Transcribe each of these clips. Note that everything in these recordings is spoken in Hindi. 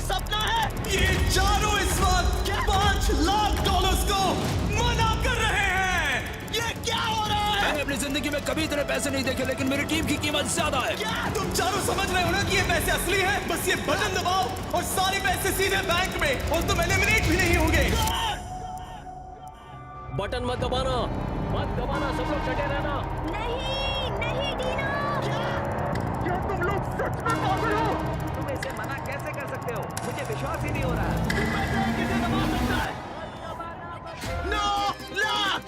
सपना है। ये चारों इस वक्त $5 लाख को मना कर रहे हैं। ये क्या हो रहा है? मैंने अपनी जिंदगी में कभी इतने पैसे नहीं देखे, लेकिन मेरी टीम की कीमत ज्यादा है। क्या? तुम चारों समझ रहे हो ना कि ये पैसे असली हैं? बस ये बटन दबाओ और सारे पैसे सीधे बैंक में, और तुम एलिमिनेट भी नहीं होगे। बटन मत दबाना, सब लोग डटे रहना। नहीं नहीं डीनो। क्या तुम लोग सच में पागल हो? तुम इसे मना कैसे कर सकते हो? मुझे विश्वास ही नहीं हो रहा है। किसे दबा सकता है? 9 लाख!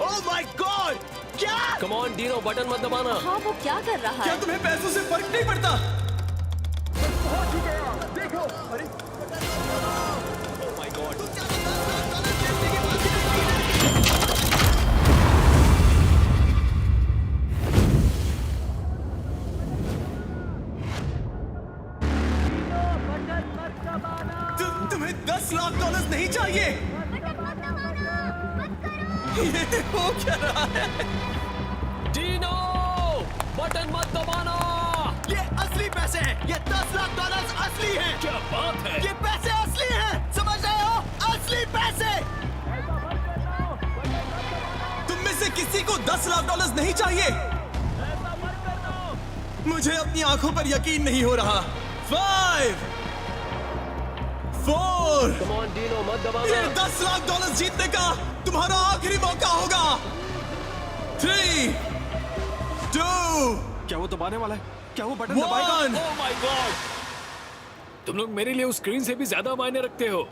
Oh my God! क्या? कम ऑन डीनो, बटन मत दबाना। हाँ, वो क्या कर रहा क्या है? तुम्हें पैसों से फर्क नहीं पड़ता? पहुंच चुके हैं आप। देखो, अरे Oh my God! तुम्हें $10 लाख नहीं चाहिए? ये हो क्या रहा है? डीनो, बटन मत दबाना। ये असली पैसे हैं। ये $10 लाख असली हैं। क्या बात है? ये पैसे असली हैं। समझ रहे हो? असली पैसे। तुम में से किसी को $10 लाख नहीं चाहिए? मुझे अपनी आंखों पर यकीन नहीं हो रहा। 5 4 कम ऑन डीनो, मत ये दबाना। $10 लाख जीतने का तुम्हारा आखिरी मौका होगा। 3 2 क्या वो दबाने वाला है? क्या वो बटन 1 Oh my God! तुम लोग मेरे लिए उस स्क्रीन से भी ज्यादा मायने रखते हो।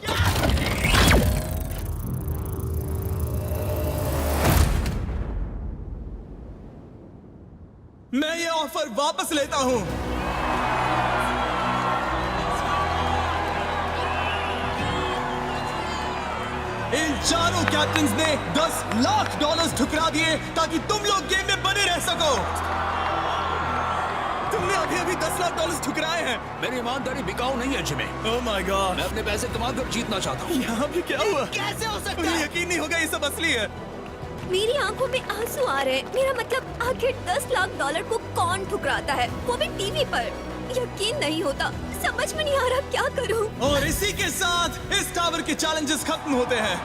मैं ये ऑफर वापस लेता हूं। इन चारों कैप्टन्स ने $10 लाख ठुकरा दिए ताकि तुम लोग गेम में बने रह सको। तुमने अभी $10 लाख ठुकराए हैं। मेरी ईमानदारी बिकाऊ नहीं है जिमी। ओह माय गॉड, मैं अपने पैसे कमाकर जीतना चाहता हूँ। यहाँ भी क्या हुआ? कैसे हो सकता मुझे है? यकीन नहीं होगा ये सब असली है। मेरी आंखों में आंसू आ रहे हैं। मेरा मतलब आखिर $10 लाख को कौन ठुकराता है? वो भी टीवी पर। यकीन नहीं होता। समझ में नहीं आ रहा क्या करूं। और इसी के साथ इस टावर के चैलेंजेस खत्म होते हैं।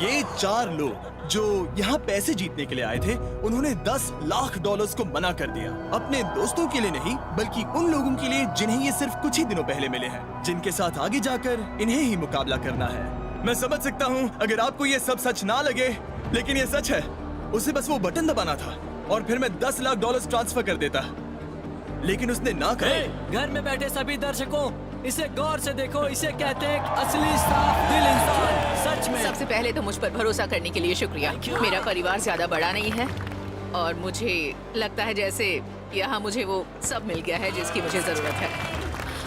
ये 4 लोग जो यहाँ पैसे जीतने के लिए आए थे, उन्होंने $10 लाख को मना कर दिया। अपने दोस्तों के लिए नहीं, बल्कि उन लोगों के लिए जिन्हें ये सिर्फ कुछ ही दिनों पहले मिले हैं, जिनके साथ आगे जाकर इन्हें ही मुकाबला करना है। मैं समझ सकता हूँ अगर आपको ये सब सच ना लगे, लेकिन ये सच है। उसे बस वो बटन दबाना था और फिर मैं $10 लाख ट्रांसफर कर देता, लेकिन उसने ना कहा। घर में बैठे सभी दर्शकों, इसे गौर से देखो। इसे कहते हैं असली साफ दिल इंसान। सच में। सबसे पहले तो मुझ पर भरोसा करने के लिए शुक्रिया। मेरा परिवार ज्यादा बड़ा नहीं है और मुझे लगता है जैसे यहाँ मुझे वो सब मिल गया है जिसकी मुझे जरूरत है।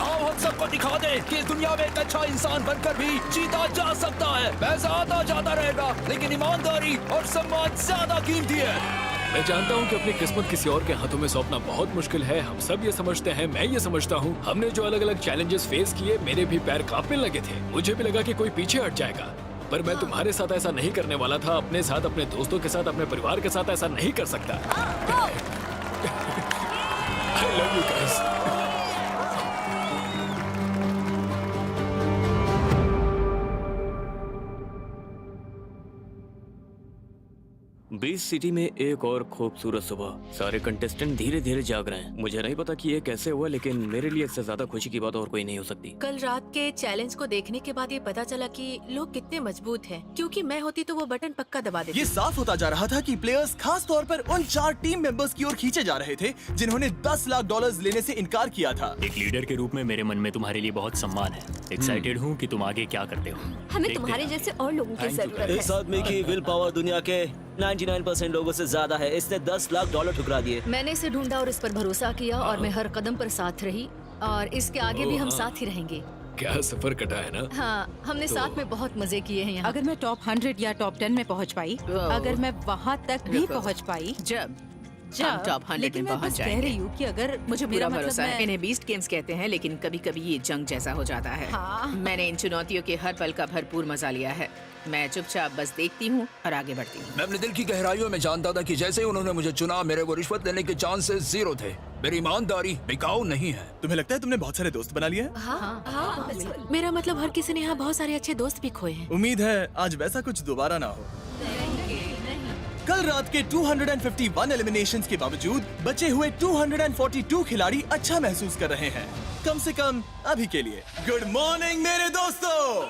आओ हम सबको दिखा दे कि इस दुनिया में एक अच्छा इंसान बनकर भी जीता जा सकता है। पैसा आता जाता रहेगा, लेकिन ईमानदारी और सम्मान ज्यादा कीमती है। मैं जानता हूँ कि अपनी किस्मत किसी और के हाथों में सौंपना बहुत मुश्किल है। हम सब ये समझते हैं, मैं ये समझता हूँ। हमने जो अलग अलग चैलेंजेस फेस किए, मेरे भी पैर कांपने लगे थे। मुझे भी लगा कि कोई पीछे हट जाएगा, पर मैं तुम्हारे साथ ऐसा नहीं करने वाला था। अपने साथ, अपने दोस्तों के साथ, अपने परिवार के साथ ऐसा नहीं कर सकता। I love you guys. Beach city में एक और खूबसूरत सुबह। सारे कंटेस्टेंट धीरे धीरे जाग रहे हैं। मुझे नहीं पता कि ये कैसे हुआ, लेकिन मेरे लिए इससे ज्यादा खुशी की बात और कोई नहीं हो सकती। कल रात के चैलेंज को देखने के बाद ये पता चला कि लोग कितने मजबूत हैं। क्योंकि मैं होती तो वो बटन पक्का दबा देती। ये साफ होता जा रहा था कि प्लेयर्स खास तौर पर उन 4 टीम मेंबर्स की ओर खींचे जा रहे थे जिन्होंने $10 लाख लेने से इनकार किया था। एक लीडर के रूप में मेरे मन में तुम्हारे लिए बहुत सम्मान है। एक्साइटेड हूँ कि तुम आगे क्या करते हो। हमें तुम्हारे जैसे और लोगों की जरूरत इस है। आदमी की विल पावर दुनिया के 99% लोगों से ज्यादा है। इसने $10 लाख ठुकरा दिए। मैंने इसे ढूंढा और इस पर भरोसा किया और मैं हर कदम पर साथ रही और इसके आगे भी हम साथ ही रहेंगे। क्या सफर कटा है ना। हाँ, हमने साथ में बहुत मजे किए हैं यहाँ। अगर मैं टॉप 100 या टॉप 10 में पहुँच पाई, अगर मैं वहाँ तक भी पहुँच पाई, जब हम टॉप 100 लेकिन में मैं पहुँच बस कह जाएंगे। रही हूँ कि अगर मुझे मेरा पूरा मतलब भरोसा है। मैं- इन्हें बीस्ट गेम्स कहते हैं, लेकिन कभी कभी ये जंग जैसा हो जाता है। हाँ। मैंने इन चुनौतियों के हर पल का भरपूर मजा लिया है। मैं चुपचाप बस देखती हूँ और आगे बढ़ती हूँ। मैं अपने दिल की गहराइयों में जानता था कि जैसे ही उन्होंने मुझे चुना, मेरे को रिश्वत लेने के चांसेस 0 थे। मेरी ईमानदारी बिकाऊ नहीं है। तुम्हें लगता है तुमने बहुत सारे दोस्त बना लिए हैं? मेरा मतलब हर किसी ने यहाँ बहुत सारे अच्छे दोस्त भी खोए हैं। उम्मीद है आज वैसा कुछ दोबारा ना हो। कल रात के 251 एलिमिनेशंस के बावजूद बचे हुए 242 खिलाड़ी अच्छा महसूस कर रहे हैं, कम से कम अभी के लिए। गुड मॉर्निंग मेरे दोस्तों।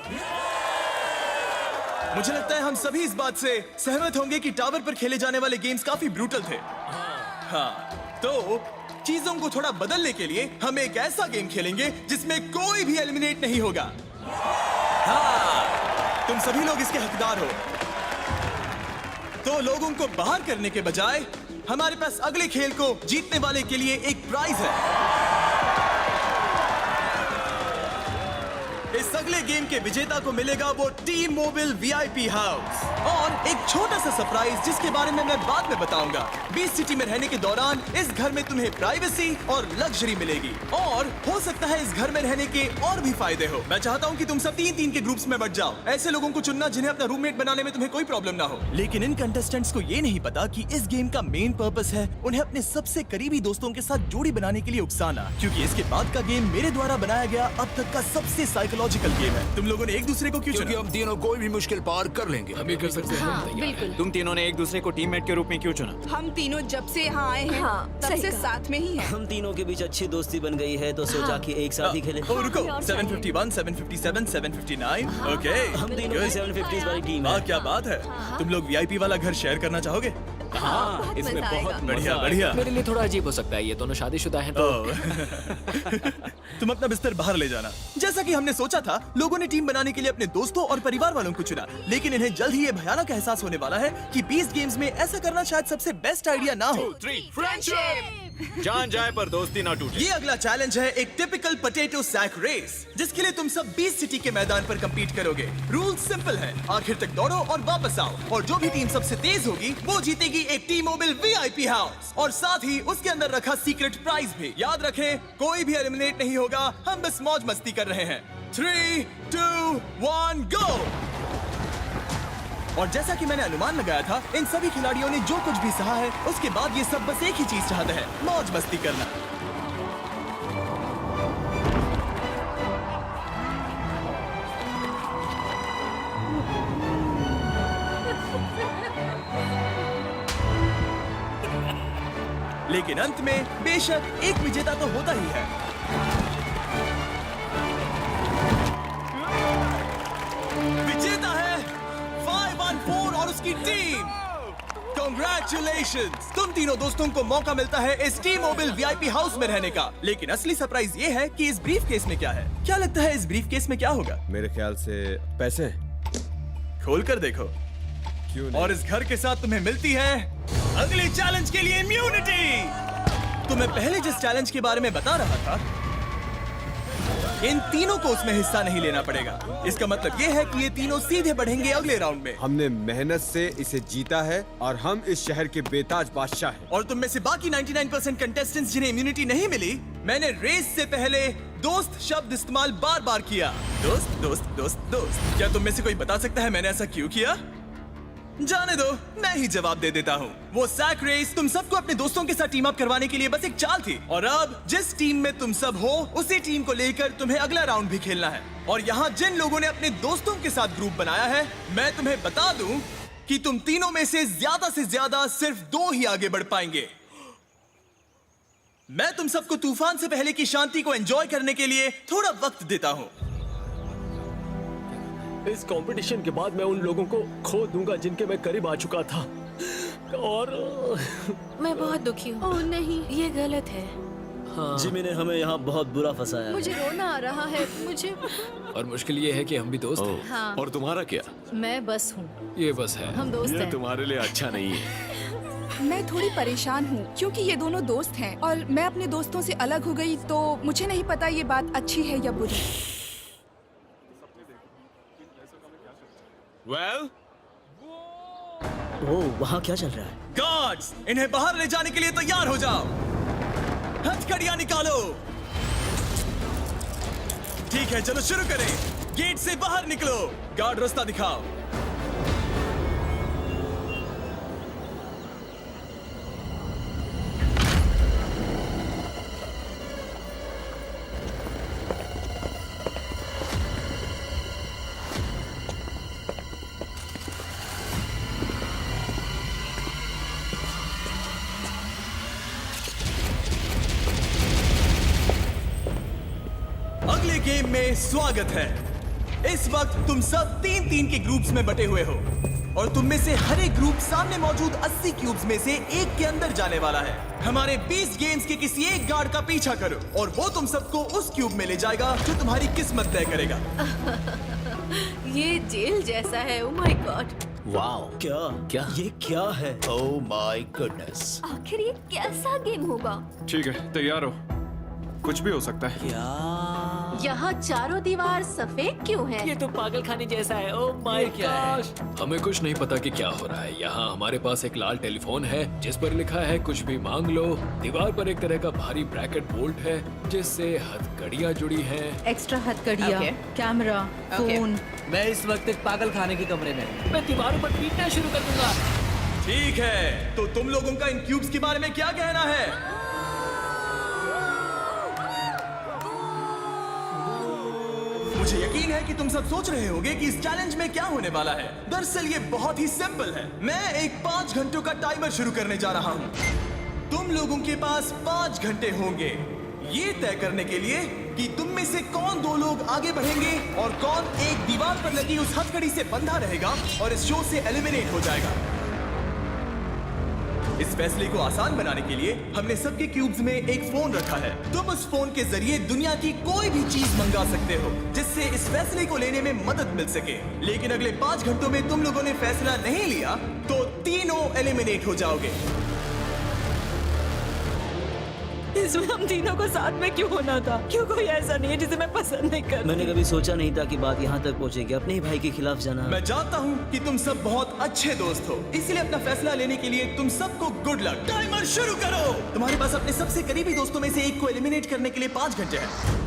मुझे लगता है हम सभी इस बात से सहमत होंगे कि टावर पर खेले जाने वाले गेम्स काफी ब्रूटल थे। हाँ, तो चीजों को थोड़ा बदलने के लिए हम एक ऐसा गेम खेलेंगे जिसमें कोई भी एलिमिनेट नहीं होगा। हाँ, तुम सभी लोग इसके हकदार हो। तो लोगों को बाहर करने के बजाय हमारे पास अगले खेल को जीतने वाले के लिए एक प्राइज है। इस अगले गेम के विजेता को मिलेगा वो टी मोबाइल वीआईपी हाउस और एक छोटा सा सरप्राइज जिसके बारे में मैं बाद में बताऊंगा। बीच सिटी में रहने के दौरान इस घर में तुम्हें प्राइवेसी और लग्जरी मिलेगी और हो सकता है इस घर में रहने के और भी फायदे हो। मैं चाहता हूं कि तुम सब 3-3 के ग्रुप्स में बट जाओ। ऐसे लोगों को चुनना जिन्हें अपना रूममेट बनाने में तुम्हें कोई प्रॉब्लम ना हो। लेकिन इन कंटेस्टेंट्स को ये नहीं पता कि इस गेम का मेन पर्पस है उन्हें अपने सबसे करीबी दोस्तों के साथ जोड़ी बनाने के लिए उकसाना, क्योंकि इसके बाद का गेम मेरे द्वारा बनाया गया अब तक का सबसे साइकोलॉजिकल गेम है। तुम लोगों ने एक दूसरे को क्यों चुना? क्योंकि हम तीनों कोई भी मुश्किल पार कर लेंगे। हम ये कर सकते हैं। बिल्कुल। तुम तीनों ने एक दूसरे को टीममेट के रूप में क्यों चुना? हम तीनों जब से यहाँ आए हैं तब सही से कहा। साथ में ही हैं। हम तीनों के बीच अच्छी दोस्ती बन गई है तो सोचा कि एक साथ ही खेलें। ओ रुको, 751, 757, 759। ओके, हम तीनों की 750s वाली टीम वाह है। क्या बात है। तुम लोग वीआईपी वाला घर शेयर करना चाहोगे? हाँ, इसमें बहुत बढ़िया बढ़िया। मेरे लिए थोड़ा अजीब हो सकता है, ये दोनों शादीशुदा हैं तो। तुम अपना बिस्तर बाहर ले जाना। जैसा कि हमने सोचा था, लोगों ने टीम बनाने के लिए अपने दोस्तों और परिवार वालों को चुना, लेकिन इन्हें जल्द ही ये भयानक एहसास होने वाला है कि 20 गेम्स में ऐसा करना शायद सबसे बेस्ट आइडिया ना हो। जान जाए पर दोस्ती ना टूटे। ये अगला चैलेंज है एक टिपिकल पोटैटो सैक रेस, जिसके लिए तुम सब 20 सिटी के मैदान पर कंपीट करोगे। रूल सिंपल है, आखिर तक दौड़ो और वापस आओ, और जो भी टीम सबसे तेज होगी वो जीतेगी एक टी मोबाइल वीआईपी हाउस और साथ ही उसके अंदर रखा सीक्रेट प्राइज भी। याद रखें, कोई भी एलिमिनेट नहीं होगा, हम बस मौज मस्ती कर रहे हैं। 3, 2, 1 गो। और जैसा कि मैंने अनुमान लगाया था, इन सभी खिलाड़ियों ने जो कुछ भी सहा है उसके बाद ये सब बस एक ही चीज चाहते हैं, मौज मस्ती करना। लेकिन अंत में बेशक एक विजेता तो होता ही है। विजेता है 514 और उसकी टीम। Congratulations! तुम तीनों दोस्तों को मौका मिलता है इस टी मोबाइल वीआईपी हाउस में रहने का। लेकिन असली सरप्राइज ये है कि इस ब्रीफ केस में क्या है। क्या लगता है इस ब्रीफ केस में क्या होगा? मेरे ख्याल से पैसे। खोल कर देखो। क्यों नहीं? और इस घर के साथ तुम्हें मिलती है अगले चैलेंज के लिए इम्यूनिटी। तो मैं पहले जिस चैलेंज के बारे में बता रहा था, इन तीनों को उसमें हिस्सा नहीं लेना पड़ेगा। इसका मतलब ये है कि ये तीनों सीधे बढ़ेंगे अगले राउंड में। हमने मेहनत से इसे जीता है और हम इस शहर के बेताज बादशाह हैं। और तुम में से बाकी 99% कंटेस्टेंट्स जिन्हें इम्यूनिटी नहीं मिली, मैंने रेस से पहले दोस्त शब्द इस्तेमाल बार बार किया। दोस्त दोस्त दोस्त दोस्त। क्या तुम में से कोई बता सकता है मैंने ऐसा क्यों किया? जाने दो, मैं ही जवाब दे देता हूँ। वो सैक रेस तुम सबको अपने दोस्तों के साथ टीम अप करवाने के लिए बस एक चाल थी, और अब जिस टीम में तुम सब हो उसी टीम को लेकर तुम्हें अगला राउंड भी खेलना है। और यहाँ जिन लोगों ने अपने दोस्तों के साथ ग्रुप बनाया है, मैं तुम्हें बता दूं कि तुम तीनों में से ज्यादा सिर्फ 2 ही आगे बढ़ पाएंगे। मैं तुम सबको तूफान से पहले की शांति को एंजॉय करने के लिए थोड़ा वक्त देता हूँ। इस कंपटीशन के बाद मैं उन लोगों को खो दूंगा जिनके मैं करीब आ चुका था, और मैं बहुत दुखी हूँ। ओह नहीं, ये गलत है। जिमी ने हमें यहाँ बहुत बुरा फंसाया। मुझे रोना आ रहा है। मुझे और मुश्किल ये है कि हम भी दोस्त हैं। हाँ। और तुम्हारा क्या? मैं बस हूँ। ये बस है। हम दोस्त हैं। तुम्हारे लिए अच्छा नहीं है। मैं थोड़ी परेशान हूँ क्योंकि ये दोनों दोस्त हैं और मैं अपने दोस्तों से अलग हो गई, तो मुझे नहीं पता ये बात अच्छी है या बुरी। Well? ओह, वहाँ क्या चल रहा है? गार्ड्स, इन्हें बाहर ले जाने के लिए तैयार हो जाओ। हथकड़ियां निकालो। ठीक है, चलो शुरू करें। गेट से बाहर निकलो। गार्ड रास्ता दिखाओ। में स्वागत है। इस वक्त तुम सब 3-3 के ग्रुप्स में बटे हुए हो और तुम में से हर एक ग्रुप सामने मौजूद 80 क्यूब्स में से एक के अंदर जाने वाला है। हमारे 20 गेम्स के किसी एक गार्ड का पीछा करो और वो तुम सबको उस क्यूब में ले जाएगा जो तुम्हारी किस्मत तय करेगा। ये जेल जैसा है। ओह माय गॉड। वाओ, क्या ये क्या है? Oh my goodness. आखिर ये कैसा गेम होगा? ठीक है, तैयार हो, कुछ भी हो सकता है। यहाँ चारों दीवार सफेद क्यों है? ये तो पागल खाने जैसा है। Oh my gosh. हमें कुछ नहीं पता कि क्या हो रहा है। यहाँ हमारे पास एक लाल टेलीफोन है जिस पर लिखा है कुछ भी मांग लो। दीवार पर एक तरह का भारी ब्रैकेट बोल्ट है जिससे हथकड़ियाँ जुड़ी हैं। एक्स्ट्रा हथकड़ियाँ, कैमरा, फोन। मैं इस वक्त एक पागल खाने के कमरे में, मैं दीवारों पर पीटना शुरू कर दूंगा। ठीक है, तो तुम लोगों का इन क्यूब्स के बारे में क्या कहना है? मुझे यकीन है कि तुम सब सोच रहे होंगे कि इस चैलेंज में क्या होने वाला है। दरअसल ये बहुत ही सिंपल है। मैं एक 5 घंटों का टाइमर शुरू करने जा रहा हूँ। तुम लोगों के पास 5 घंटे होंगे ये तय करने के लिए कि तुम में से कौन 2 लोग आगे बढ़ेंगे और कौन एक दीवार पर लगी उस हथकड़ी से बंधा रहेगा और इस शो से एलिमिनेट हो जाएगा। इस फैसले को आसान बनाने के लिए हमने सबके क्यूब्स में एक फोन रखा है। तुम उस फोन के जरिए दुनिया की कोई भी चीज मंगा सकते हो जिससे इस फैसले को लेने में मदद मिल सके। लेकिन अगले 5 घंटों में तुम लोगों ने फैसला नहीं लिया तो तीनों एलिमिनेट हो जाओगे। इसमें हम तीनों को साथ में क्यों होना था? क्यों कोई ऐसा नहीं है जिसे मैं पसंद नहीं करती? मैंने कभी सोचा नहीं था कि बात यहाँ तक पहुँचेगी। अपने ही भाई के खिलाफ जाना। मैं जानता हूँ कि तुम सब बहुत अच्छे दोस्त हो, इसलिए अपना फैसला लेने के लिए तुम सबको गुड लक। टाइमर शुरू करो। तुम्हारे पास अपने सबसे करीबी दोस्तों में से एक को एलिमिनेट करने के लिए 5 घंटे हैं।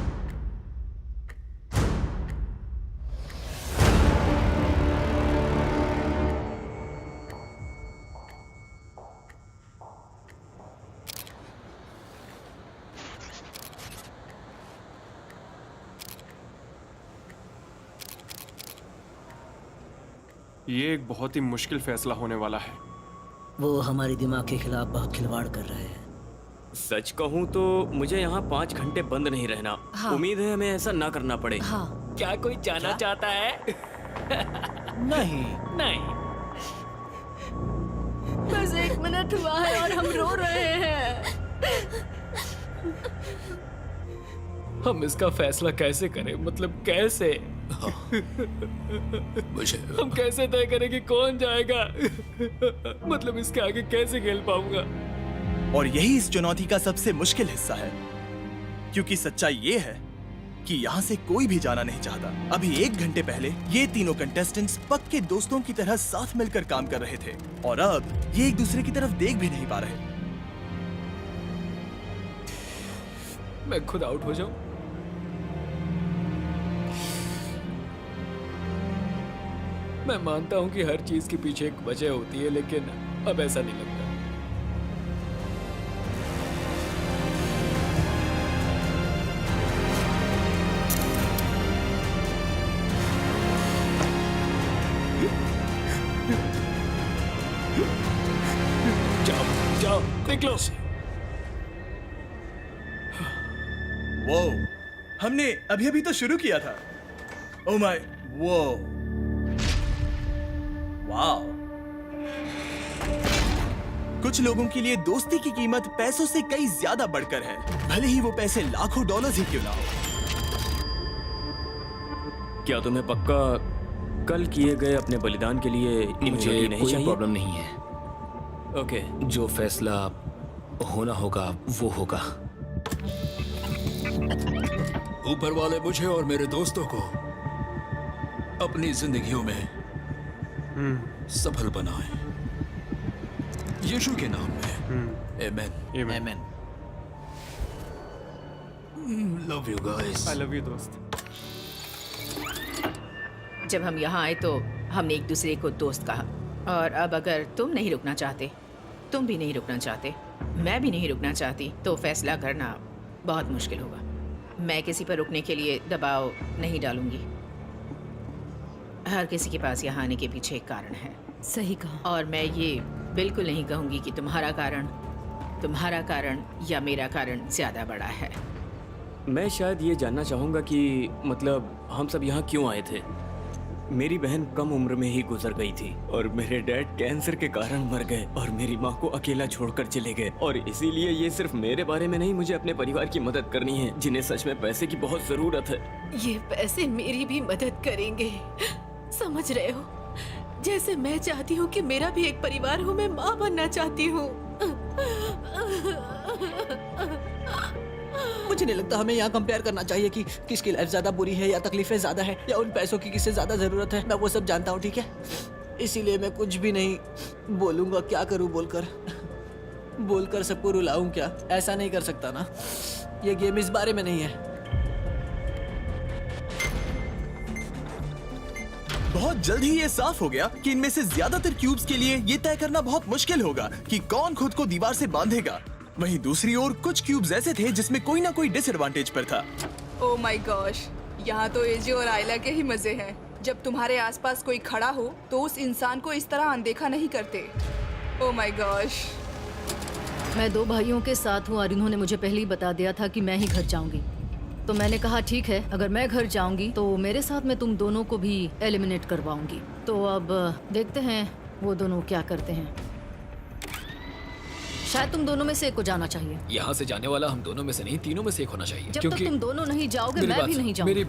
ये एक बहुत ही मुश्किल फैसला होने वाला है। वो हमारे दिमाग के खिलाफ बहुत खिलवाड़ कर रहे हैं। सच कहूँ तो मुझे यहाँ 5 घंटे बंद नहीं रहना। हाँ। उम्मीद है हमें ऐसा ना करना पड़े। हाँ। क्या कोई जाना चाहता है? नहीं। नहीं। बस 1 मिनट हुआ है और हम रो रहे हैं। हम इसका फैसला कैसे करें? मतलब कैसे? मुझे हम कैसे तय करें कि कौन जाएगा? मतलब इसके आगे कैसे खेल पाऊंगा? और यही इस चुनौती का सबसे मुश्किल हिस्सा है, क्योंकि सच्चाई ये है कि यहाँ से कोई भी जाना नहीं चाहता। अभी 1 घंटे पहले ये तीनों कंटेस्टेंट्स पक्के दोस्तों की तरह साथ मिलकर काम कर रहे थे और अब ये एक दूसरे की तरफ देख भी नहीं पा रहे। मैं खुद आउट हो जाऊं? मैं मानता हूं कि हर चीज के पीछे एक वजह होती है, लेकिन अब ऐसा नहीं लगता। जाओ जाओ, निकलो। वो हमने अभी तो शुरू किया था। ओह माय, वो वाओ। कुछ लोगों के लिए दोस्ती की कीमत पैसों से कई ज्यादा बढ़कर है, भले ही वो पैसे लाखों डॉलर्स ही क्यों ना हो। क्या तुम्हें पक्का कल किए गए अपने बलिदान के लिए इम्यूनिटी नहीं चाहिए? प्रॉब्लम नहीं है। ओके। जो फैसला होना होगा वो होगा। ऊपर वाले मुझे और मेरे दोस्तों को अपनी जिंदगियों में सफल बनाए, यीशु के नाम में। आमेन। आमेन। Love you guys. I love you दोस्त। जब हम यहाँ आए तो हमने एक दूसरे को दोस्त कहा, और अब अगर तुम नहीं रुकना चाहते, तुम भी नहीं रुकना चाहते, मैं भी नहीं रुकना चाहती, तो फैसला करना बहुत मुश्किल होगा। मैं किसी पर रुकने के लिए दबाव नहीं डालूंगी। हर किसी के पास यहाँ आने के पीछे एक कारण है। सही कहा। और मैं ये बिल्कुल नहीं कहूँगी कि तुम्हारा कारण या मेरा कारण ज्यादा बड़ा है। मैं शायद ये जानना चाहूँगा कि मतलब हम सब यहाँ क्यों आए थे। मेरी बहन कम उम्र में ही गुजर गई थी और मेरे डैड कैंसर के कारण मर गए और मेरी माँ को अकेला छोड़कर चले गए। और इसीलिए ये सिर्फ मेरे बारे में नहीं, मुझे अपने परिवार की मदद करनी है जिन्हें सच में पैसे की बहुत जरूरत है। ये पैसे मेरी भी मदद करेंगे, समझ रहे हो? जैसे मैं चाहती हूँ कि मेरा भी एक परिवार हो, मैं माँ बनना चाहती हूँ। मुझे नहीं लगता हमें यहाँ कंपेयर करना चाहिए कि किसकी लाइफ ज्यादा बुरी है या तकलीफें ज्यादा है या उन पैसों की किससे ज्यादा जरूरत है। मैं वो सब जानता हूँ, ठीक है? इसीलिए मैं कुछ भी नहीं बोलूंगा। क्या करूँ बोलकर सबको रुलाऊं क्या? ऐसा नहीं कर सकता ना। ये गेम इस बारे में नहीं है। बहुत जल्द ही ये साफ हो गया कि इनमें से ज्यादातर क्यूब्स के लिए ये तय करना बहुत मुश्किल होगा कि कौन खुद को दीवार से बांधेगा। वहीं दूसरी ओर कुछ क्यूब्स ऐसे थे जिसमें कोई ना कोई डिसएडवांटेज पर था। ओह माय गॉश, यहाँ तो एजे और आयला के ही मजे हैं। जब तुम्हारे आसपास कोई खड़ा हो तो उस इंसान को इस तरह अनदेखा नहीं करते। Oh my gosh. मैं 2 भाइयों के साथ हूँ और इन्होंने मुझे पहले ही बता दिया था कि मैं ही घर जाऊंगी। तो मैंने कहा ठीक है, अगर मैं घर जाऊंगी तो मेरे साथ मैं तुम दोनों को भी एलिमिनेट करवाऊंगी। तो अब देखते हैं वो दोनों क्या करते हैं। शायद तुम दोनों में से एक को जाना चाहिए। यहाँ से जाने वाला हम दोनों में से नहीं, तीनों में से एक होना चाहिए। जब तक तुम दोनों नहीं जाओगे मैं भी नहीं जाऊंगी। मेरी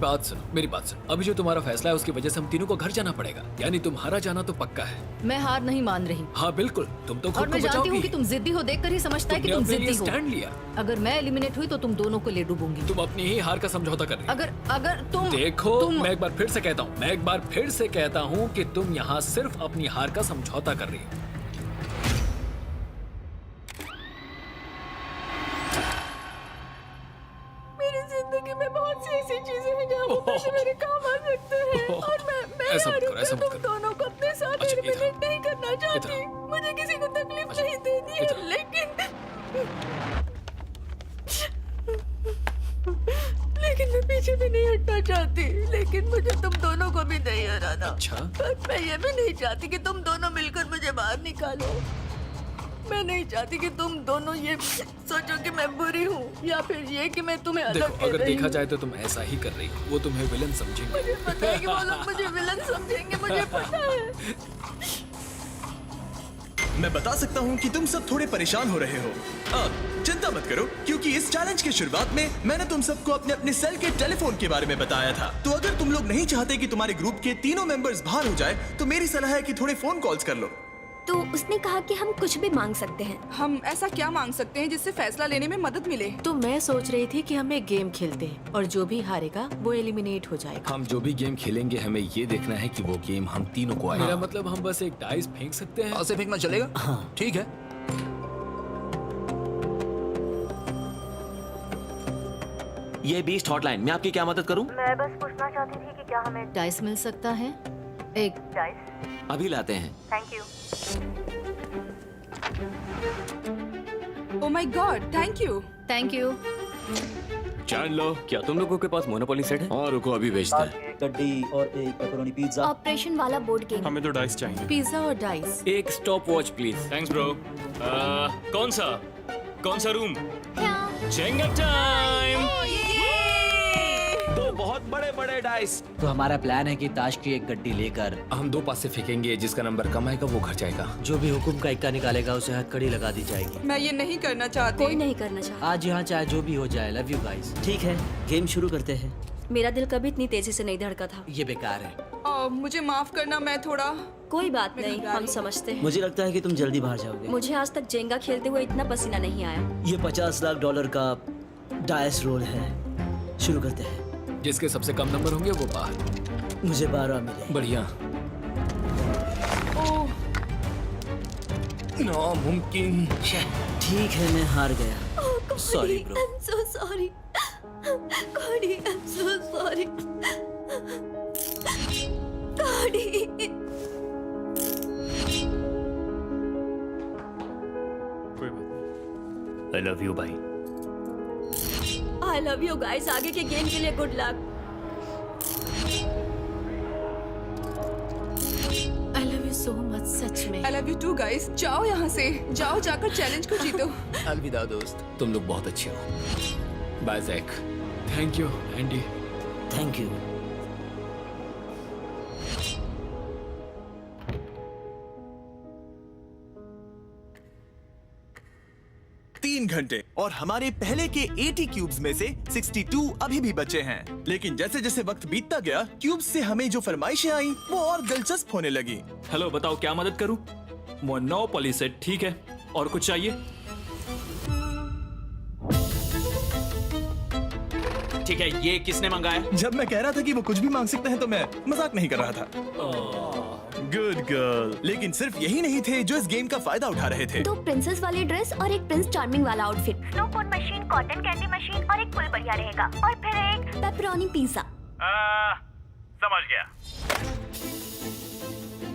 बात सुनो। अभी जो तुम्हारा फैसला है उसकी वजह से हम तीनों को घर जाना पड़ेगा। यानी तुम्हारा जाना तो पक्का है। मैं हार नहीं मान रही। हाँ बिल्कुल, तुम तो खुद और को मैं जानती हूँ बचाओगी। कि तुम जिद्दी हो, देखकर ही समझता है कि तुम जिद्दी हो। स्टैंड लिया। अगर मैं एलिमिनेट हुई तो तुम दोनों को ले डूबूंगी। तुम अपनी ही हार का समझौता कर रही हो। अगर तुम देखो, मैं एक बार फिर से कहता हूँ कि तुम यहाँ सिर्फ अपनी हार का समझौता कर रही हो। मेरी जिंदगी में बहुत सी ऐसी चीजें हैं जहाँ वो पैसे मेरे काम आ सकते हैं और मैं ऐसा मत करो, ऐसा मत तुम करो। दोनों को अपने साथ एलिमिनेट नहीं करना चाहती। मुझे किसी को तकलीफ नहीं देनी है, लेकिन मैं पीछे भी नहीं हटना चाहती। लेकिन मुझे तुम दोनों को भी नहीं हराना। अच्छा? पर मैं ये भी नहीं चाहती कि तुम दोनों मिलकर मुझे बाहर निकालो। मैं नहीं चाहती कि तुम दोनों ये सोचो कि मैं बुरी हूँ या फिर ये कि मैं तुम्हें अलग देखो, कर अगर रही देखा हूँ। जाए तो तुम ऐसा ही कर रही हो। वो तुम्हें विलन समझेंगे। मुझे पता है कि वो लोग मुझे विलन समझेंगे, मुझे पता है। मैं बता सकता हूँ कि तुम सब थोड़े परेशान हो रहे हो। चिंता मत करो, क्योंकि इस चैलेंज की शुरुआत में मैंने तुम सबको अपने अपने सेल के टेलीफोन के बारे में बताया था। तो अगर तुम लोग नहीं चाहते कि तुम्हारे ग्रुप के तीनों मेंबर्स बाहर हो जाए, तो मेरी सलाह है कि थोड़े फोन कॉल्स कर लो। तो उसने कहा कि हम कुछ भी मांग सकते हैं। हम ऐसा क्या मांग सकते हैं जिससे फैसला लेने में मदद मिले? तो मैं सोच रही थी कि हम एक गेम खेलते हैं और जो भी हारेगा वो एलिमिनेट हो जाएगा। हम जो भी गेम खेलेंगे हमें ये देखना है कि वो गेम हम तीनों को आए। मेरा मतलब हम बस एक डाइस फेंक सकते हैं। ऐसे फेंकना चलेगा? हाँ ठीक है। ये बीस्ट हॉटलाइन, मैं आपकी क्या मदद करूं? मैं बस पूछना चाहती थी कि क्या हमें डाइस मिल सकता है? एक डाइस? अभी लाते हैं। Thank you. Oh my God, thank you. Thank you. जान लो, क्या तुम लोगों के पास मोनोपोली सेट है? हाँ रुको, अभी भेजते हैं। गड्डी और एक पेपरोनी पिज्जा। ऑपरेशन वाला बोर्ड गेम। हमें तो डाइस चाहिए। पिज्जा और डाइस। एक stop watch please. Thanks bro. कौन सा रूम? Jenga time. दो बहुत बड़े बड़े डाइस। तो हमारा प्लान है कि ताश की एक गड्डी लेकर हम 2 पास से फेंकेंगे, जिसका नंबर कम आएगा वो घर जाएगा। जो भी हुकुम का इक्का निकालेगा उसे हथकड़ी लगा दी जाएगी। मैं ये नहीं करना चाहती। कोई नहीं करना चाहता। आज यहाँ चाहे जो भी हो जाए, लव यू गाइस। ठीक है, गेम शुरू करते हैं। मेरा दिल कभी इतनी तेजी से नहीं धड़का था। ये बेकार है। मुझे माफ करना, मैं थोड़ा। कोई बात नहीं, हम समझते हैं। मुझे लगता है कि तुम जल्दी बाहर जाओगे। मुझे आज तक जेंगा खेलते हुए इतना पसीना नहीं आया। ये $50 लाख का डाइस रोल है। शुरू करते हैं। जिसके सबसे कम नंबर होंगे वो बाहर। मुझे 12 मिले। बढ़िया। नामुमकिन। ठीक है, मैं हार गया। Sorry bro. I'm so sorry. Cody, I'm so sorry. Cody. कोई बात नहीं। आई लव यू भाई। I love you guys. आगे के गेम के लिए good luck. I love you so much, सच में। I love you too guys. जाओ यहाँ से, जाओ जाकर चैलेंज को जीतो। अलविदा दोस्त, तुम लोग बहुत अच्छे हो। Bye Jack. Thank you Andy. Thank you. 3 घंटे और हमारे पहले के 80 क्यूब्स में से 62 अभी भी बचे हैं। लेकिन जैसे जैसे वक्त बीतता गया, क्यूब्स से हमें जो फरमाइशें आई वो और दिलचस्प होने लगी। हेलो, बताओ क्या मदद करूं? मोनोपोली सेट ठीक है, और कुछ चाहिए? ठीक है, ये किसने मंगाया? जब मैं कह रहा था कि वो कुछ भी मांग सकते हैं तो मैं मजाक नहीं कर रहा था। Good girl. लेकिन सिर्फ यही नहीं थे जो इस गेम का फायदा उठा रहे थे। 2 प्रिंसेस वाली ड्रेस और एक प्रिंस चार्मिंग वाला आउटफिट, स्नो कोन मशीन, कॉटन कैंडी मशीन और एक फुल बढ़िया रहेगा, और फिर एक पेपरोनी पिज़्ज़ा। समझ गया।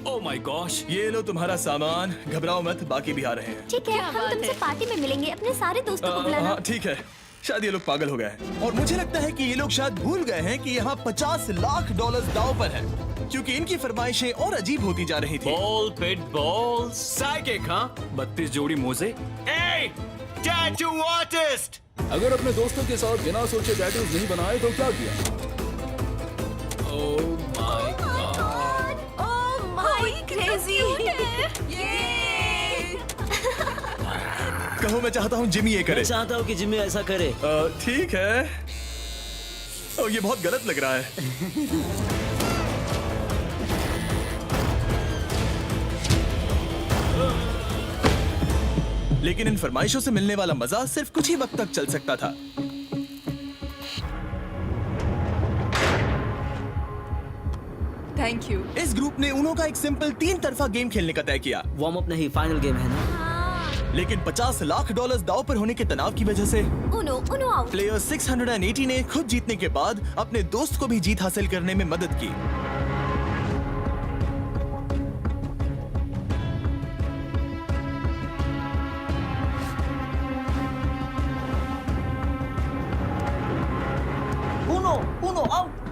Oh my gosh. ये लो तुम्हारा सामान, घबराओ मत, बाकी भी आ रहे हैं। ठीक है, हम तुमसे पार्टी में मिलेंगे, अपने सारे दोस्तों को बुलाना। हाँ ठीक है, शायद ये लोग पागल हो गए हैं और मुझे लगता है कि ये लोग शायद भूल गए हैं कि यहाँ $50 लाख दांव पर है, क्योंकि इनकी फरमाइशें और अजीब होती जा रही थी। बॉल पिट बॉल साइकिक, हाँ 32 जोड़ी मोजे। Tattoo artist. अगर अपने दोस्तों के साथ बिना सोचे टैटूज नहीं बनाए तो क्या किया? ओह my God. Oh my crazy. कहो मैं चाहता हूँ जिमी ये करे। मैं चाहता हूँ कि जिमी ऐसा करे। ठीक है। ओ, ये बहुत गलत लग रहा है। लेकिन इन फरमाइशों से मिलने वाला मजा सिर्फ कुछ ही वक्त तक चल सकता था। Thank you. इस ग्रुप ने उनो का एक सिंपल 3 तरफा गेम खेलने का तय किया। वार्म अप नहीं, फाइनल गेम है ना। लेकिन $50 लाख दांव पर होने के तनाव की वजह से उनो आउट। प्लेयर 680 ने खुद जीतने के बाद अपने दोस्त को भी जीत हासिल करने में मदद की। उनो आउट।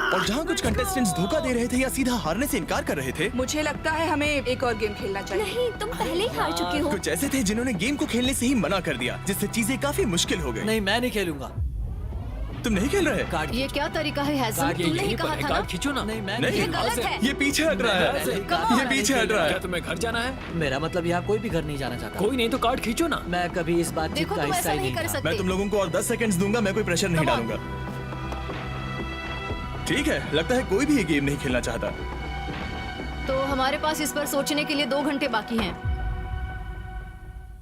और जहाँ कुछ कंटेस्टेंट्स धोखा दे रहे थे या सीधा हारने से इनकार कर रहे थे, मुझे लगता है हमें एक और गेम खेलना चाहिए। नहीं, तुम पहले ही हार चुके हो। कुछ ऐसे थे जिन्होंने गेम को खेलने से ही मना कर दिया, जिससे चीजें काफी मुश्किल हो गई। नहीं, मैं नहीं खेलूंगा। तुम नहीं खेल रहे? कार्ड ये क्या तरीका है हैज़ल? तुमने ही कहा था ना। कार्ड खींचो ना। नहीं, मैं नहीं, ये गलत है। ये पीछे हट रहा है। ये पीछे हट रहा क्या है। तुम्हें घर जाना है? मेरा मतलब यहाँ कोई भी घर नहीं जाना चाहता। कोई नहीं तो कार्ड खींचो ना। मैं कभी इस बातचीत देखो का तुम हिस्सा ऐसा ही नहीं नहीं कर था। सकते। मैं तुम लोगों को और 10 सेकंड्स दूंगा, मैं कोई प्रेशर नहीं डालूंगा। ठीक है, लगता है कोई भी ये गेम नहीं खेलना चाहता। तो हमारे पास इस पर सोचने के लिए 2 घंटे बाकी हैं।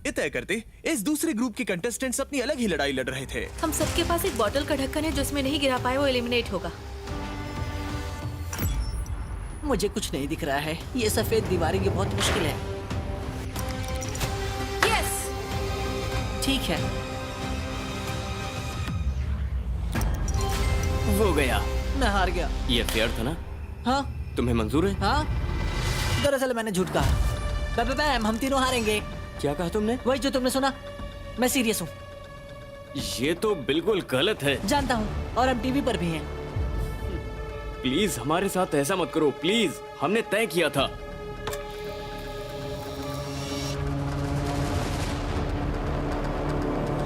ये तय करते इस दूसरे ग्रुप के कंटेस्टेंट्स अपनी अलग ही लड़ाई लड़ रहे थे। हम सबके पास एक बॉटल का ढक्कन है, जो इसमें नहीं गिरा पाए वो एलिमिनेट होगा। मुझे कुछ नहीं दिख रहा है। ये सफेद दीवारें, ये बहुत मुश्किल है। यस, ठीक है, वो गया। मैं हार गया। ये फेयर था ना? हाँ तुम्हें मंजूर है? हाँ, दरअसल मैंने झूठ कहा। मैम, हम तीनों हारेंगे। क्या कहा तुमने? वही जो तुमने सुना। मैं सीरियस हूँ। ये तो बिल्कुल गलत है। जानता हूँ, और हम टीवी पर भी हैं। प्लीज हमारे साथ ऐसा मत करो, प्लीज। हमने तय किया था।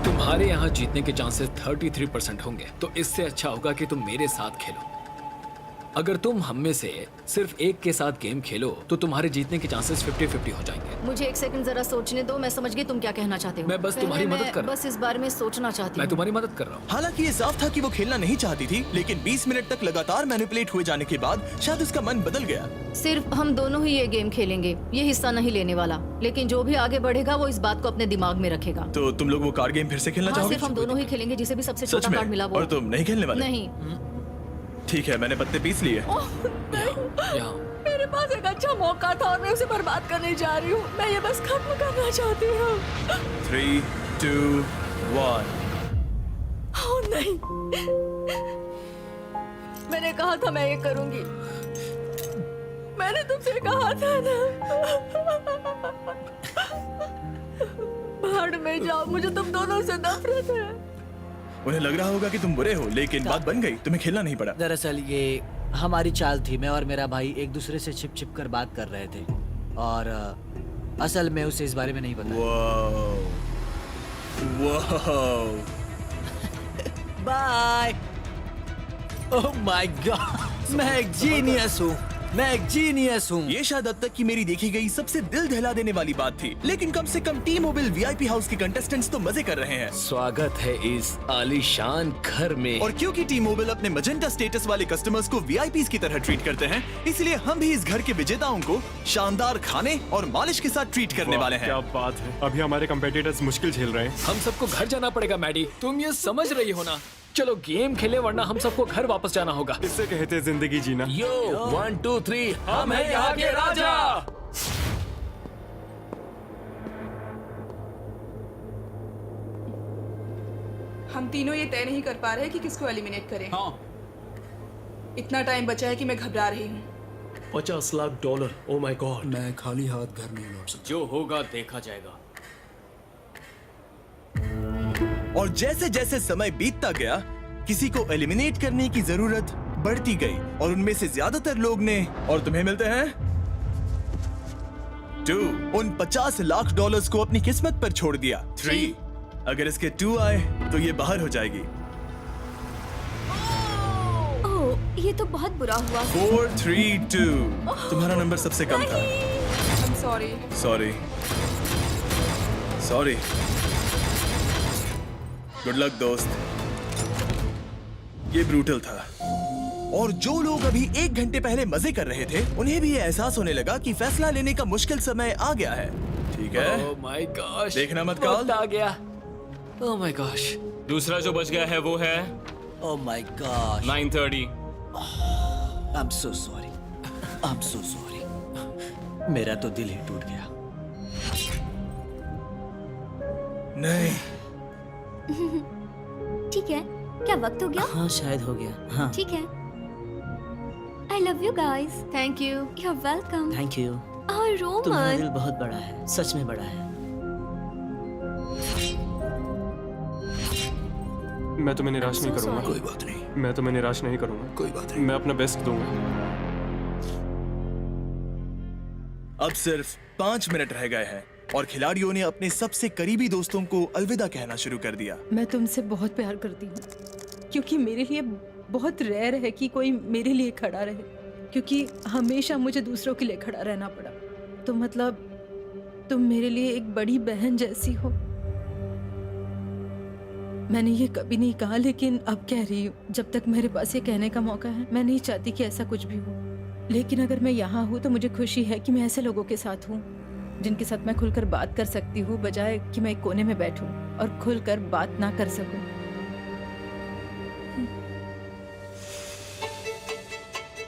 तुम्हारे यहाँ जीतने के चांसेस 33% होंगे, तो इससे अच्छा होगा कि तुम मेरे साथ खेलो। अगर तुम हम में से सिर्फ एक के साथ गेम खेलो तो तुम्हारे जीतने के चांसेस 50-50 हो जाएंगे। मुझे 1 सेकंड जरा सोचने दो। मैं समझ गई तुम क्या कहना चाहते हो। मैं बस तुम्हारी पहले मदद मैं कर रहा बस इस बारे में सोचना चाहती मैं हूँ। तुम्हारी मदद कर रहा हूँ। हालांकि ये साफ था कि वो खेलना नहीं चाहती थी, लेकिन 20 मिनट तक लगातार मैनिपुलेट हुए जाने के बाद शायद उसका मन बदल गया। सिर्फ हम दोनों ही ये गेम खेलेंगे, ये हिस्सा नहीं लेने वाला। लेकिन जो भी आगे बढ़ेगा वो इस बात को अपने दिमाग में रखेगा। तो तुम लोग वो कार्ड गेम फिर से खेलना हाँ, चाहोगे? सिर्फ हम दोनों ही खेलेंगे, जिसे भी सबसे सच छोटा में? कार्ड मिला वो। और तुम नहीं खेलने वाले? नहीं। ठीक है, मैंने पत्ते पीस लिए। यहाँ मेरे पास एक अच्छा मौका था और मैं उसे बर्बाद करने जा रही हूँ। मैं ये बस खत्म करना चाहती हूँ। 3, 2, 1। ओह नहीं, मैंने कहा था मैं ये करूंगी। मैंने तुमसे कहा था ना। भाड़ में जाओ, मुझे तुम दोनों से नफरत है। उन्हें लग रहा होगा कि तुम बुरे हो, लेकिन बात बन गई, तुम्हें खेलना नहीं पड़ा। दरअसल ये हमारी चाल थी। मैं और मेरा भाई एक दूसरे से छिप छिप कर बात कर रहे थे, और असल में उसे इस बारे में नहीं पता। Wow, wow. Bye. Oh my god, मैं एक जीनियस हूँ, मैं एक जीनियस हूँ। ये शायद अब तक की मेरी देखी गई सबसे दिल दहला देने वाली बात थी, लेकिन कम से कम टी मोबाइल वीआईपी हाउस के कंटेस्टेंट्स तो मजे कर रहे हैं। स्वागत है इस आलीशान घर में। और क्योंकि टी मोबाइल अपने मजेंटा स्टेटस वाले कस्टमर्स को वीआईपीज की तरह ट्रीट करते हैं, इसलिए हम भी इस घर के विजेताओं को शानदार खाने और मालिश के साथ ट्रीट करने वाले हैं। क्या बात है, अभी हमारे कंपेटिटर्स मुश्किल झेल रहे हैं। हम सबको घर जाना पड़ेगा मैडी, तुम ये समझ रही हो ना? चलो गेम खेले वरना हम सबको घर वापस जाना होगा। इससे कहते हैं जिंदगी जीना। यो 1 2 3 हम हैं यहाँ के राजा। हम तीनों ये तय नहीं कर पा रहे कि किसको एलिमिनेट करें। हाँ। इतना टाइम बचा है कि मैं घबरा रही हूँ। $50 लाख। Oh my god. मैं खाली हाथ घर नहीं लौट सकता। जो होगा देखा जाएगा। और जैसे जैसे समय बीतता गया, किसी को एलिमिनेट करने की जरूरत बढ़ती गई और उनमें से ज्यादातर लोग ने, और तुम्हें मिलते हैं 2, उन $50 लाख को अपनी किस्मत पर छोड़ दिया। 3, अगर इसके 2 आए तो ये बाहर हो जाएगी। ओह, ये तो बहुत बुरा हुआ। 4 3 2, तुम्हारा नंबर सबसे कम था। I'm sorry। Sorry sorry, good luck दोस्त। ये ब्रूटल था। और जो लोग अभी 1 घंटे पहले मजे कर रहे थे, उन्हें भी ये एहसास होने लगा कि फैसला लेने का मुश्किल समय आ गया है। ठीक है? ओह माय गॉश, देखना मत वक्त कॉल। आ गया। Oh my gosh. दूसरा जो बच गया है वो है ओह my God, 9:30। I am so sorry, I am so sorry. मेरा तो दिल ही टूट गया। नहीं, ठीक है, क्या वक्त हो गया? हाँ शायद हो गया। हाँ ठीक है। I love you guys. Thank you. You are welcome. Thank you. और तुम्हारा दिल रोमन, बहुत बड़ा है, सच में बड़ा है। मैं तुम्हें निराश नहीं करूंगा। कोई बात नहीं, मैं तुम्हें निराश नहीं करूंगा। कोई बात नहीं। मैं अपना बेस्ट दूंगा। अब सिर्फ 5 मिनट रह गए हैं और खिलाड़ियों ने अपने सबसे करीबी दोस्तों को अलविदा कहना शुरू कर दिया। मैं तुमसे बहुत प्यार करती हूँ, क्योंकि मेरे लिए बहुत रेयर है कि कोई मेरे लिए खड़ा रहे, क्योंकि हमेशा मुझे दूसरों के लिए खड़ा रहना पड़ा। तो मतलब तुम मेरे लिए एक बड़ी बहन जैसी हो। मैंने ये कभी नहीं कहा, लेकिन अब कह रही हूँ। जब तक मेरे पास ये कहने का मौका है, मैं नहीं चाहती कि ऐसा कुछ भी हो। लेकिन अगर मैं यहाँ हूँ तो मुझे खुशी है कि मैं ऐसे लोगों के साथ हूँ जिनके साथ मैं खुलकर बात कर सकती हूँ, बजाय कि मैं एक कोने में बैठूं और खुलकर बात ना कर सकूं।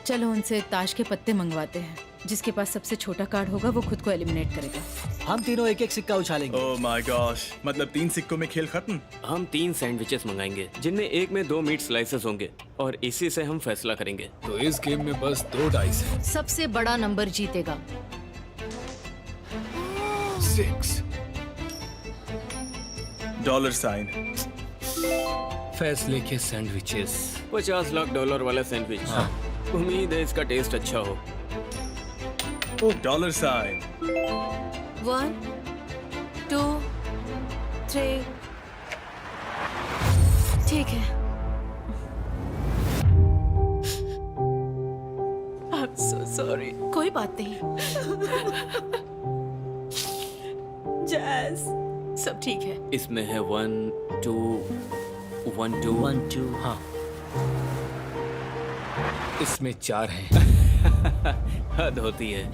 चलो उनसे ताश के पत्ते मंगवाते हैं। जिसके पास सबसे छोटा कार्ड होगा वो खुद को एलिमिनेट करेगा। हम तीनों एक एक सिक्का उछालेंगे। ओह माय गॉश, मतलब 3 सिक्कों में खेल खत्म। हम 3 सैंडविचेस मंगाएंगे, जिनमें एक में 2 मीट स्लाइसेस होंगे और इसी से हम फैसला करेंगे। तो इस गेम में बस 2 डाइस है। सबसे बड़ा नंबर जीतेगा। 6 $। फैसले के सैंडविचेस। $50 लाख वाला सैंडविच। हाँ। उम्मीद है इसका टेस्ट अच्छा हो। $। 1 2 3। ठीक है। I'm so sorry। कोई बात नहीं। जैस, सब ठीक है। इसमें है 1 2 1 2 1 2। हाँ, इसमें 4 हैं। हद होती है।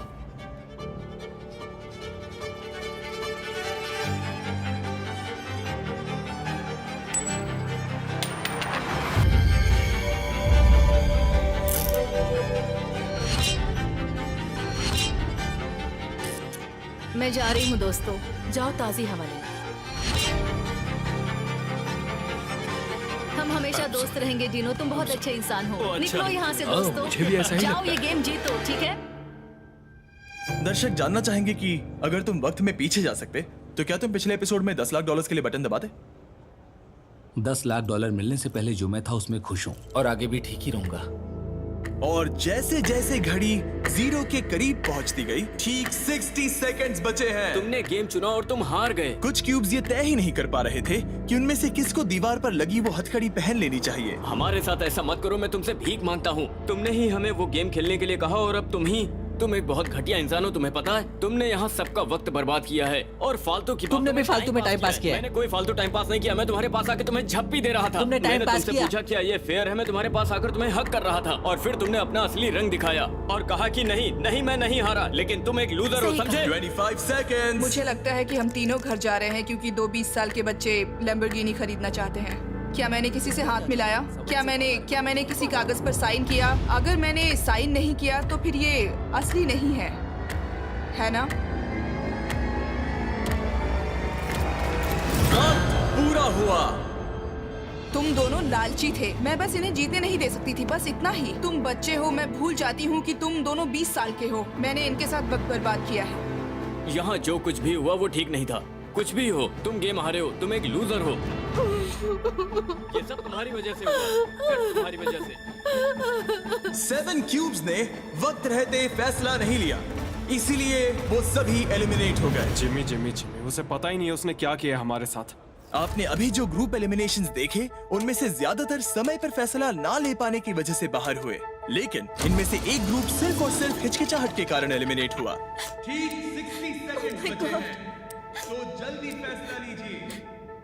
मैं जा रही हूँ दोस्तों, जाओ ताज़ी हवा ले। हम हमेशा दोस्त रहेंगे डिनो, तुम बहुत अच्छे इंसान हो। निकलो यहाँ से दोस्तों, मुझे भी ऐसा ही जाओ लगता ये गेम जीतो, ठीक है? दर्शक जानना चाहेंगे कि अगर तुम वक्त में पीछे जा सकते तो क्या तुम पिछले एपिसोड में $10 लाख के लिए बटन दबाते? $10 लाख मिलने से पहले जो मैं था उसमें खुश हूँ और आगे भी ठीक ही रहूंगा। और जैसे जैसे घड़ी 0 के करीब पहुंचती गई, ठीक 60 सेकंड्स बचे हैं। तुमने गेम चुना और तुम हार गए। कुछ क्यूब्स ये तय ही नहीं कर पा रहे थे कि उनमें से किसको दीवार पर लगी वो हथकड़ी पहन लेनी चाहिए। हमारे साथ ऐसा मत करो, मैं तुमसे भीख मांगता हूँ। तुमने ही हमें वो गेम खेलने के लिए कहा और अब तुम एक बहुत घटिया इंसान हो, तुम्हें पता है? तुमने यहाँ सबका वक्त बर्बाद किया है और फालतू की तुमने भी फालतू में टाइम पास किया है। मैंने कोई फालतू टाइम पास नहीं किया, मैं तुम्हारे पास आके तुम्हें झप्पी दे रहा था। तुमने टाइम पास तुमसे किया। पूछा क्या ये फेयर है? मैं तुम्हारे पास आकर तुम्हें हक कर रहा था और फिर तुमने अपना असली रंग दिखाया और कहा कि नहीं मैं नहीं हारा, लेकिन तुम एक लूजर हो, समझे? 25 सेकंड्स। मुझे लगता है कि हम तीनों घर जा रहे हैं क्योंकि 2 20 साल के बच्चे लैम्बोर्गिनी खरीदना चाहते हैं। क्या मैंने किसी से हाथ मिलाया? क्या मैंने किसी कागज पर साइन किया? अगर मैंने साइन नहीं किया तो फिर ये असली नहीं है ना? पूरा हुआ। तुम दोनों लालची थे। मैं बस इन्हें जीतने नहीं दे सकती थी, बस इतना ही। तुम बच्चे हो, मैं भूल जाती हूँ कि तुम दोनों 20 साल के हो। मैंने इनके साथ वक्त बर्बाद किया है। यहाँ जो कुछ भी हुआ वो ठीक नहीं था। कुछ भी हो, तुम गेम हारे हो, तुम एक लूजर हो। ये सब तुम्हारी वजह से हुआ, सिर्फ तुम्हारी वजह से। 7 क्यूब्स ने वक्त रहते फैसला नहीं लिया, इसीलिए वो सभी एलिमिनेट हो गए। जिमी, उसे पता ही नहीं है उसने क्या किया हमारे साथ। आपने अभी जो ग्रुप एलिमिनेशंस देखे, उनमें से ज्यादातर समय पर फैसला ना ले पाने की वजह से बाहर हुए, लेकिन इनमें से एक ग्रुप सिर्फ और सिर्फ हिचकिचाहट के कारण एलिमिनेट हुआ। ठीक 60 सेकंड्स बचे हैं, तो जल्दी फैसला लीजिए।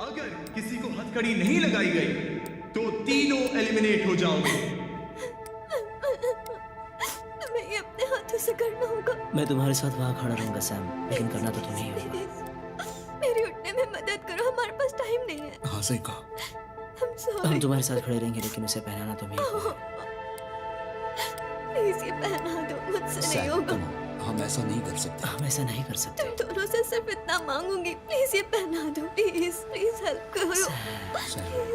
अगर किसी को हथकड़ी नहीं लगाई गई, तो तीनों एलिमिनेट हो जाओगे। तुम्हें ये अपने हाथों से करना होगा। मैं तुम्हारे साथ वहाँ खड़ा रहूंगा सैम, लेकिन करना तो तुम्हें ही होगा। मेरी उठने में मदद करो, हमारे पास टाइम नहीं है। हाँ सही कहा। हम तुम्हारे साथ खड़े रहेंगे, लेकिन उसे पहनाना तुम्हें ही होगा। प्लीज ये पहना दो, मुझसे नहीं होगा। हम ऐसा नहीं कर सकते। हम ऐसा नहीं कर सकते। तुम दोनों से सिर्फ इतना मांगूंगी, प्लीज ये पहना दो। प्लीज हेल्प करो।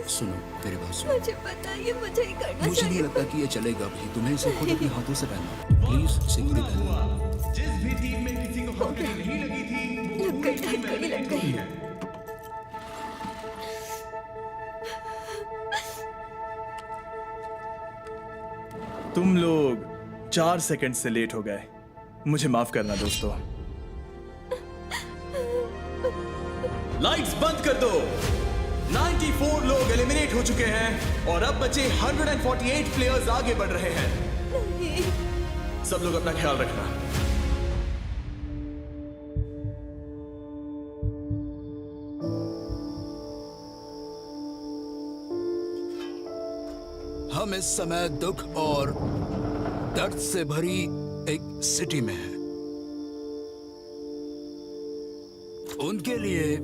सुनो, मेरी बात सुनो। मुझे पता है ये मुझे ही करना मुझे नहीं चाहिए। लगता कि ये चलेगा भी। तुम्हें इसे खुद अपने हाथों से पहनना। प्लीज इसे खुद ही पहनना। जिस भी टीम में किसी को हथकड़ी नहीं लगी थी, वो पूरी टीम एलिमिनेट हुई है। तुम लोग 4 सेकंड से लेट हो गए, मुझे माफ करना दोस्तों। लाइट्स बंद कर दो। 94 लोग एलिमिनेट हो चुके हैं और अब बचे 148 प्लेयर्स आगे बढ़ रहे हैं। सब लोग अपना ख्याल रखना। हम इस समय दुख और दर्द से भरी एक सिटी में हैं। उनके लिए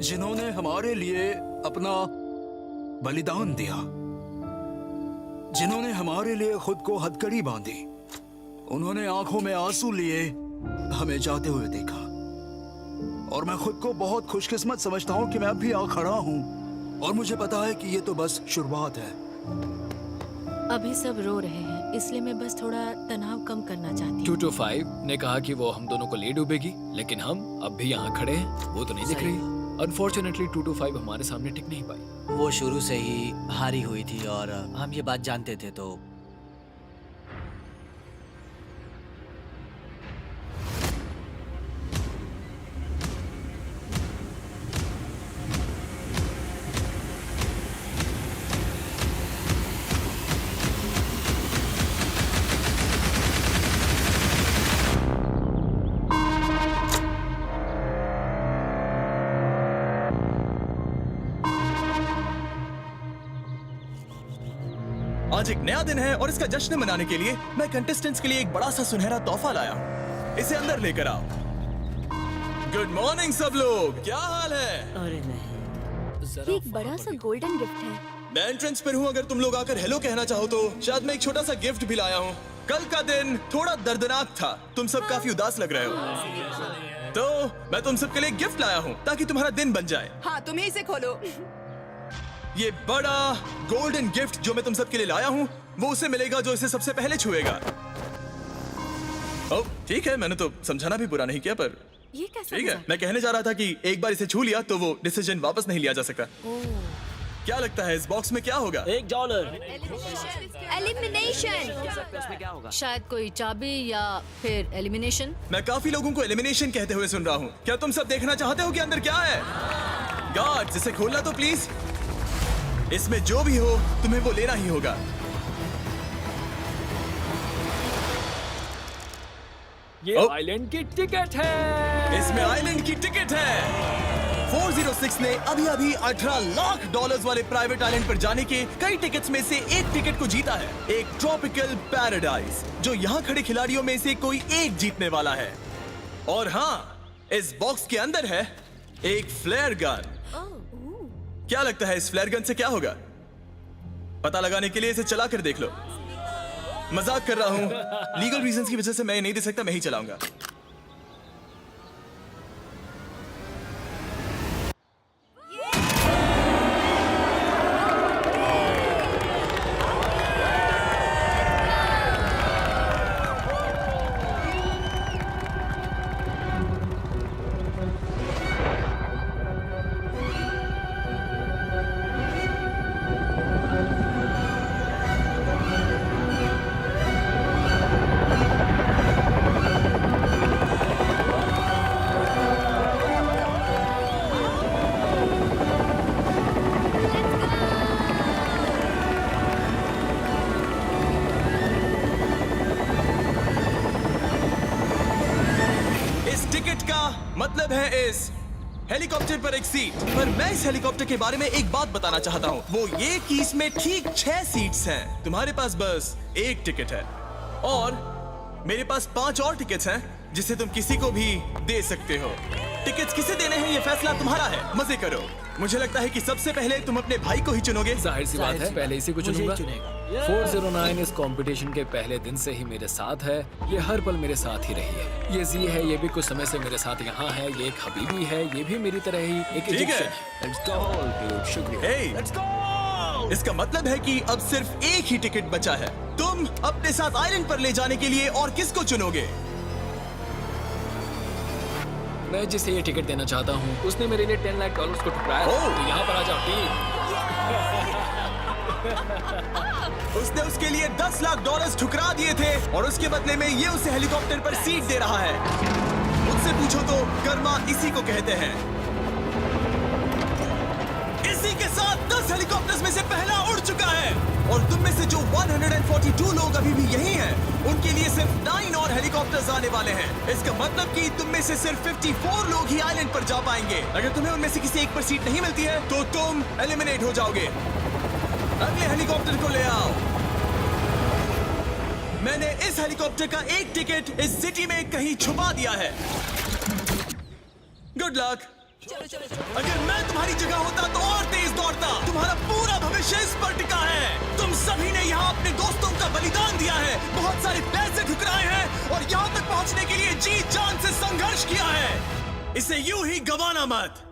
जिन्होंने हमारे लिए अपना बलिदान दिया, जिन्होंने हमारे लिए खुद को हथकड़ी बांधी, उन्होंने आंखों में आंसू लिए हमें जाते हुए देखा। और मैं खुद को बहुत खुशकिस्मत समझता हूं कि मैं अब भी यहाँ खड़ा हूं और मुझे पता है कि ये तो बस शुरुआत है। अभी सब रो रहे हैं, इसलिए मैं बस थोड़ा तनाव कम करना चाहती हूँ। 225 ने कहा कि वो हम दोनों को ले डूबेगी, लेकिन हम अब भी यहाँ खड़े हैं। वो तो नहीं दिख रही। अनफॉर्चुनेटली 225 हमारे सामने टिक नहीं पाई। वो शुरू से ही हारी हुई थी और हम ये बात जानते थे, तो आज एक नया दिन है और इसका जश्न मनाने के लिए मैं कंटेस्टेंट्स के लिए एक बड़ा सा सुनहरा तोहफा लाया हूँ। इसे अंदर लेकर आओ। गुड मॉर्निंग सब लोग, क्या हाल है? अरे नहीं, ये एक बड़ा सा गोल्डन गिफ्ट है। मैं एंट्रेंस पर हूँ, अगर तुम लोग आकर हेलो कहना चाहो तो शायद मैं एक छोटा सा गिफ्ट भी लाया हूँ। कल का दिन थोड़ा दर्दनाक था, तुम सब काफी उदास लग रहे हो, तो मैं तुम सबके लिए गिफ्ट लाया हूँ ताकि तुम्हारा दिन बन जाए। हाँ, तुम ही इसे खोलो। ये बड़ा गोल्डन गिफ्ट जो मैं तुम सबके लिए लाया हूँ, वो उसे मिलेगा जो इसे सबसे पहले छुएगा। ओह ठीक है, मैंने तो समझाना भी बुरा नहीं किया, पर ये कैसा ठीक है। मैं कहने जा रहा था कि एक बार इसे छू लिया तो वो डिसीजन वापस नहीं लिया जा सकता। क्या लगता है इस बॉक्स में क्या होगा? $1। एलिमिनेशन। शायद कोई चाबी या फिर एलिमिनेशन। मैं काफी लोगों को एलिमिनेशन कहते हुए सुन रहा हूँ। क्या तुम सब देखना चाहते हो कि अंदर क्या है? गार्ड्स, इसे खोलना तो प्लीज। इसमें जो भी हो तुम्हें वो लेना ही होगा। ये आइलैंड की टिकट है। इसमें आइलैंड की टिकट है। 406 ने अभी 18 लाख डॉलर्स वाले प्राइवेट आइलैंड पर जाने के कई टिकट्स में से एक टिकट को जीता है। एक ट्रॉपिकल पैराडाइज, जो यहाँ खड़े खिलाड़ियों में से कोई एक जीतने वाला है। और हाँ, इस बॉक्स के अंदर है एक फ्लेयर गन। क्या लगता है इस फ्लेयर गन से क्या होगा? पता लगाने के लिए इसे चला कर देख लो। मजाक कर रहा हूँ। लीगल रीजंस की वजह से मैं ये नहीं दे सकता, मैं ही चलाऊंगा। मतलब है इस हेलीकॉप्टर पर एक सीट। पर मैं इस हेलीकॉप्टर के बारे में एक बात बताना चाहता हूँ, वो ये कि इसमें ठीक 6 सीट्स हैं। तुम्हारे पास बस एक टिकट है और मेरे पास 5 और टिकट्स हैं जिसे तुम किसी को भी दे सकते हो। टिकट्स किसे देने हैं ये फैसला तुम्हारा है। मजे करो। मुझे लगता है कि सबसे पहले तुम अपने भाई को ही चुनोगे। जाहिर सी बात है, पहले इसी को चुनूंगा। 409 इस कंपटीशन के पहले दिन से ही मेरे साथ है। ये हर पल मेरे साथ ही रही है। ये जी है, ये भी कुछ समय से मेरे साथ यहाँ है। ये एक हबीबी है, ये भी मेरी तरह ही एक इजिप्शियन है। Let's go, dude, शुक्रिया। Let's go! इसका मतलब है कि अब सिर्फ एक ही टिकट बचा है। तुम अपने साथ आइलैंड पर ले जाने के लिए और किसको चुनोगे? मैं जिसे ये टिकट देना चाहता हूँ उसने मेरे लिए $10 लाख को ठुकराया। तो यहाँ पर आ जाओ टीम। उसने उसके लिए $10 लाख ठुकरा दिए थे और उसके बदले में ये उसे हेलीकॉप्टर पर सीट दे रहा है। मुझसे पूछो तो कर्मा इसी को कहते हैं। इसी के साथ 10 हेलीकॉप्टर्स में से पहला उड़ चुका है और तुम में से जो 142 लोग अभी भी यही हैं, उनके लिए सिर्फ 9 और हेलीकॉप्टर्स आने वाले हैं। इसका मतलब कि तुम में से सिर्फ 54 लोग ही आइलैंड पर जा पाएंगे। अगर तुम्हें उनमें से किसी एक पर सीट नहीं मिलती है तो तुम एलिमिनेट हो जाओगे। अगले हेलीकॉप्टर को ले आओ। मैंने इस हेलीकॉप्टर का एक टिकट इस सिटी में कहीं छुपा दिया है। Good luck. अगर मैं तुम्हारी जगह होता तो और तेज दौड़ता। तुम्हारा पूरा भविष्य इस पर टिका है। तुम सभी ने यहाँ अपने दोस्तों का बलिदान दिया है, बहुत सारे पैसे ठुकराए हैं और यहाँ तक पहुँचने के लिए जी जान से संघर्ष किया है। इसे यूं ही गवाना मत।